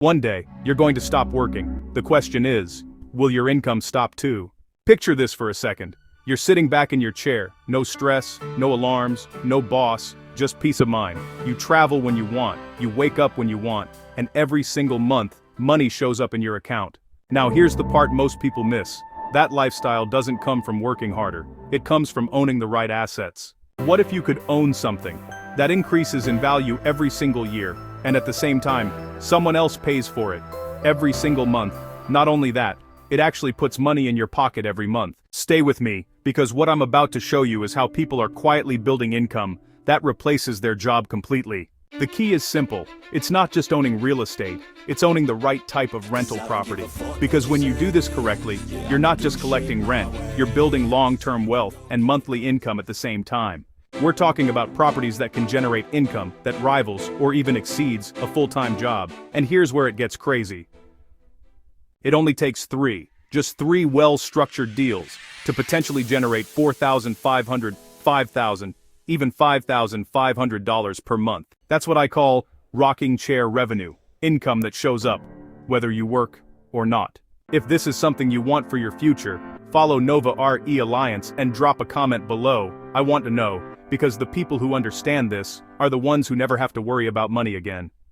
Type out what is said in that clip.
One day, you're going to stop working. The question is, will your income stop too? Picture this for a second. You're sitting back in your chair, no stress, no alarms, no boss, just peace of mind. You travel when you want, you wake up when you want, and every single month, money shows up in your account. Now here's the part most people miss. That lifestyle doesn't come from working harder. It comes from owning the right assets. What if you could own something that increases in value every single year, and at the same time, someone else pays for it every single month? Not only that, it actually puts money in your pocket every month. Stay with me, because what I'm about to show you is how people are quietly building income that replaces their job completely. The key is simple. It's not just owning real estate, it's owning the right type of rental property. Because when you do this correctly, you're not just collecting rent, you're building long-term wealth and monthly income at the same time. We're talking about properties that can generate income that rivals or even exceeds a full-time job. And here's where it gets crazy. It only takes just three well-structured deals to potentially generate $4,500, $5,000, even $5,500 per month. That's what I call rocking chair revenue, income that shows up, whether you work or not. If this is something you want for your future, follow Nova R.E Alliance and drop a comment below. I want to know, because the people who understand this are the ones who never have to worry about money again.